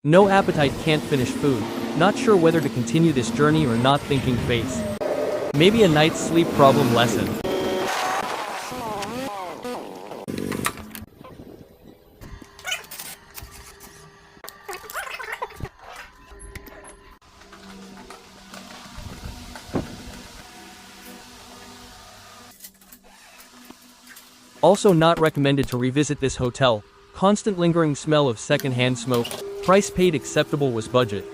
No appetite, can't finish food. Not sure whether to continue this journey or not, thinking face. Maybe a night's sleep problem lesson. Also not recommended to revisit this hotel. Constant lingering smell of second-hand smoke. Price paid acceptable, was budget.